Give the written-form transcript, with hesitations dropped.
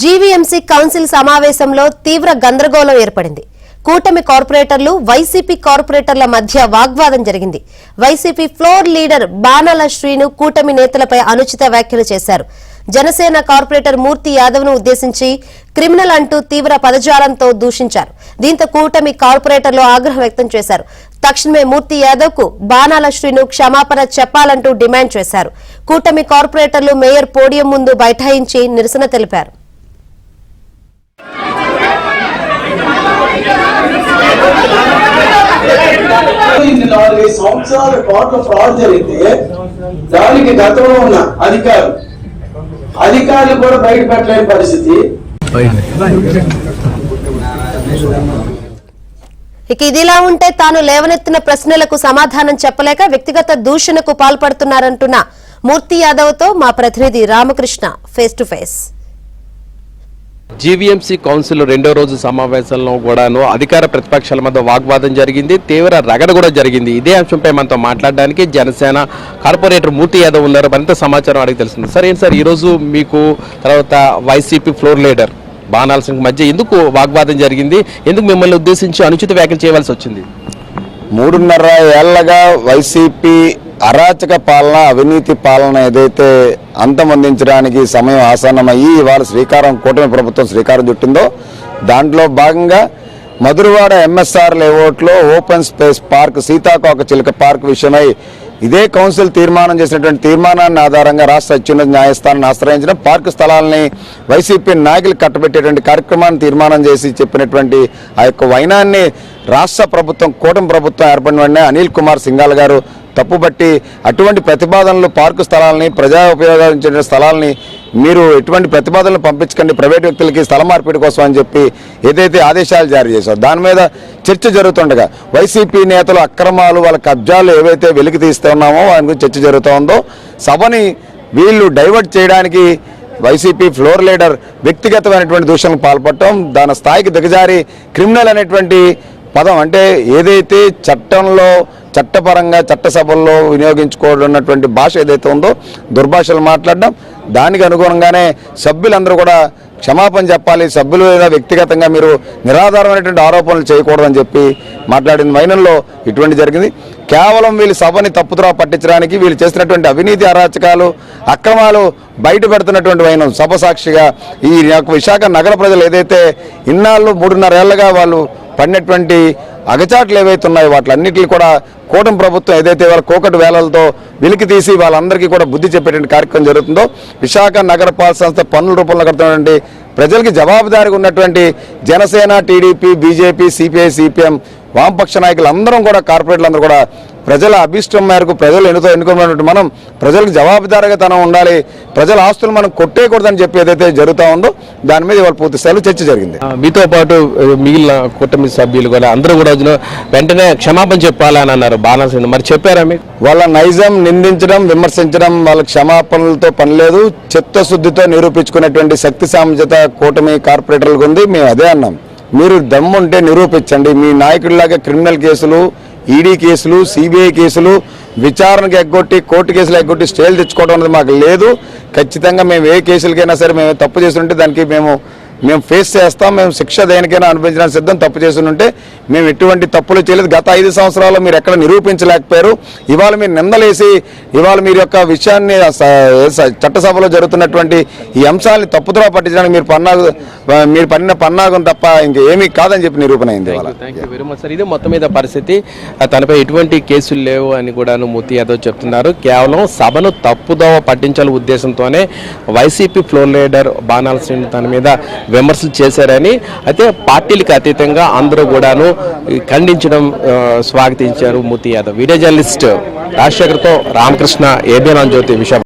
GVMC council సమావేశంలో తీవ్ర గందరగోళం ఏర్పడింది. కూటమి కార్పొరేటర్లు వైసీపీ కార్పొరేటర్ల మధ్య వాగ్వాదం జరిగింది. వైసీపీ ఫ్లోర్ లీడర్ బాణాల శ్రీను కూటమి నేతలపై అనుచిత వ్యాఖ్యలు చేశారు. జనసేన కార్పొరేటర్ మూర్తి యాదవ్ ను ఉద్దేశించి క్రిమినల్ అంటూ తీవ్ర పదజాలంతో దూషించారు. దీంతో కూటమి కార్పొరేటర్లు ఆగ్రహం వ్యక్తం చేశారు. తక్షణమే మూర్తి యాదవ్ కు బాణాల శ్రీను క్షమాపణ చెప్పాలంటూ డిమాండ్ చేశారు. కూటమి కార్పొరేటర్లు మేయర్ పోడియం ముందు బైఠాయించి నిరసన తెలిపారు. సంవత్సరాల పాటు ఫ్రాడ్ జరిగితే దానికి గతంలో ఉన్న అధికారులు కూడా బయట పెట్టలేని పరిస్థితి. ఇక ఇదిలా ఉంటే తాను లేవనెత్తిన ప్రశ్నలకు సమాధానం చెప్పలేక వ్యక్తిగత దూషణకు పాల్పడుతున్నారంటున్న మూర్తి యాదవ్ తో మా ప్రతినిధి Ramakrishna face to face. GVMC council రెండో రోజు సమావేశంలో కూడాను అధికార ప్రతిపక్షాల మధ్య వాగ్వాదం జరిగింది. తీవ్ర రగడ కూడా జరిగింది. ఇదే అంశంపై మనతో మాట్లాడడానికి జనసేన కార్పొరేటర్ మూర్తి యాదవ్ ఉన్నారు. మరింత సమాచారం అడిగి తెలుస్తుంది. సార్ ఏంటి సార్ ఈరోజు మీకు తర్వాత వైసీపీ ఫ్లోర్ లీడర్ బాణాల సింగ్ మధ్య ఎందుకు వాగ్వాదం జరిగింది? ఎందుకు మిమ్మల్ని ఉద్దేశించి అనుచిత వ్యాఖ్యలు చేయవలసి వచ్చింది? 3.5 ఏళ్లగా వైసీపీ అరాచక పాలన, అవినీతి పాలన ఏదైతే అంతమొందించడానికి సమయం ఆసన్నమయ్యి ఇవాళ కూటమి ప్రభుత్వం శ్రీకారం చుట్టిందో దాంట్లో భాగంగా మధురవాడ ఎంఎస్ఆర్ లేఅవుట్లో ఓపెన్ స్పేస్ పార్క్, సీతాకోక చిలుక పార్క్ విషయమై ఇదే కౌన్సిల్ తీర్మానం చేసినటువంటి తీర్మానాన్ని ఆధారంగా రాష్ట్ర అత్యున్నత న్యాయస్థానాన్ని ఆశ్రయించిన పార్కు స్థలాలని వైసీపీ నాయకులు కట్టబెట్టేటువంటి కార్యక్రమాన్ని తీర్మానం చేసి చెప్పినటువంటి ఆ యొక్క వైనాన్ని రాష్ట్ర ప్రభుత్వం, కూటమి ప్రభుత్వం ఏర్పడిన వెంటనే అనిల్ కుమార్ సింఘాల్ గారు తప్పుబట్టి అటువంటి ప్రతిపాదనలు, పార్కు స్థలాలని, ప్రజా ఉపయోగించే స్థలాలని మీరు ఎటువంటి ప్రతిపాదనలు పంపించకండి ప్రైవేట్ వ్యక్తులకి స్థల మార్పిడి కోసం అని చెప్పి ఏదైతే ఆదేశాలు జారీ చేశారో దాని మీద చర్చ జరుగుతుండగా వైసీపీ నేతలు అక్రమాలు, వాళ్ళ కబ్జాలు ఏవైతే వెలికి తీస్తున్నామో వాటి గురించి చర్చ జరుగుతూ ఉందో సభని వీళ్ళు డైవర్ట్ చేయడానికి వైసీపీ ఫ్లోర్ లీడర్ వ్యక్తిగతమైనటువంటి దూషణకు పాల్పడటం, దాని స్థాయికి దిగజారి క్రిమినల్ అనేటువంటి పదం, అంటే ఏదైతే చట్టంలో చట్టపరంగా చట్టసభల్లో వినియోగించుకోవాలన్నటువంటి భాష ఏదైతే ఉందో దుర్భాషలు మాట్లాడడం, దానికి అనుగుణంగానే సభ్యులందరూ కూడా క్షమాపణ చెప్పాలి, సభ్యులు లేదా వ్యక్తిగతంగా మీరు నిరాధారమైనటువంటి ఆరోపణలు చేయకూడదని చెప్పి మాట్లాడిన వైనంలో ఇటువంటి జరిగింది. కేవలం వీళ్ళు సభని తప్పుద్రోవ పట్టించడానికి వీళ్ళు చేసినటువంటి అవినీతి, అరాచకాలు, అక్రమాలు బయట పెడుతున్నటువంటి వైనం సభ సాక్షిగా ఈ విశాఖ నగర ప్రజలు ఏదైతే ఇన్నాళ్ళు 3.5 ఏళ్లుగా వాళ్ళు పడినటువంటి అగచాట్లు ఏవైతే ఉన్నాయో వాటిలన్నింటినీ కూడా కూటమి ప్రభుత్వం ఏదైతే వాళ్ళ కోకటి వేలలతో వెలికి తీసి వాళ్ళందరికీ కూడా బుద్ధి చెప్పేటువంటి కార్యక్రమం జరుగుతుందో, విశాఖ నగరపాలక సంస్థ పన్నుల రూపంలో కడుతున్నటువంటి ప్రజలకి జవాబుదారీగా ఉన్నటువంటి Janasena, TDP, BJP, CPI, CPM వామపక్ష నాయకులు అందరం కూడా, కార్పొరేట్లు అందరూ కూడా ప్రజల అభిష్టం మేరకు ప్రజలు ఎన్నుకున్నటువంటి మనం ప్రజలకు జవాబుదారీగా తనం ఉండాలి, ప్రజల ఆస్తులు మనం కొట్టేయకూడదని చెప్పి ఏదైతే జరుగుతూ ఉందో దాని మీద ఇవాళ పూర్తి స్థాయిలో చర్చ జరిగింది. మీతో పాటు మిగిలిన కూటమి సభ్యులు కూడా అందరూ కూడా వెంటనే క్షమాపణ చెప్పాలని అన్నారు. బాణాల మరి చెప్పారా మీకు? వాళ్ళ నైజం నిందించడం, విమర్శించడం వాళ్ళ క్షమాపణలతో పని లేదు. చిత్తశుద్ధితో నిరూపించుకునేటువంటి శక్తి సామర్థ్యత కూటమి కార్పొరేటర్లకు ఉంది. మేము అదే అన్నాం, మీరు దమ్ముంటే నిరూపించండి. మీ నాయకుడిలాగా క్రిమినల్ కేసులు, ఈడీ కేసులు, సిబిఐ కేసులు విచారణకు ఎగ్గొట్టి, కోర్టు కేసులు ఎగ్గొట్టి స్టేలు తెచ్చుకోవడం అనేది మాకు లేదు. ఖచ్చితంగా మేము ఏ కేసులకైనా సరే మేము తప్పు చేస్తుంటే దానికి మేము ఫేస్ చేస్తాం. మేము శిక్ష దేనికైనా అనుభవించడానికి సిద్ధం. తప్పు చేస్తుంటే మేము ఎటువంటి తప్పులు చేయలేదు. గత 5 సంవత్సరాల్లో మీరు ఎక్కడ నిరూపించలేకపోయారు. ఇవాళ మీరు నిందలేసి ఇవాళ మీరు యొక్క విషయాన్ని చట్టసభలో జరుగుతున్నటువంటి ఈ అంశాలని తప్పుద్రోవ పట్టించడానికి మీరు పడిన పన్నాగం తప్ప ఇంకేమీ కాదని చెప్పి నిరూపణ అయింది. ఇది మొత్తం మీద పరిస్థితి. తనపై ఎటువంటి కేసులు లేవు అని కూడా మూర్తి యాదవ్ చెప్తున్నారు. కేవలం సభను తప్పుదోవ పట్టించాల ఉద్దేశంతోనే వైసీపీ ఫ్లోర్ లీడర్ బాణాల సింగ్ తన మీద విమర్శలు చేశారని, అయితే పార్టీలకు అతీతంగా అందరూ కూడాను ఖండించడం, స్వాగతించారు మూర్తి యాదవ్. వీడియో జర్నలిస్ట్ రాజశేఖర్తో రామకృష్ణ, ఏబిఎన్ జ్యోతి, విశాఖ.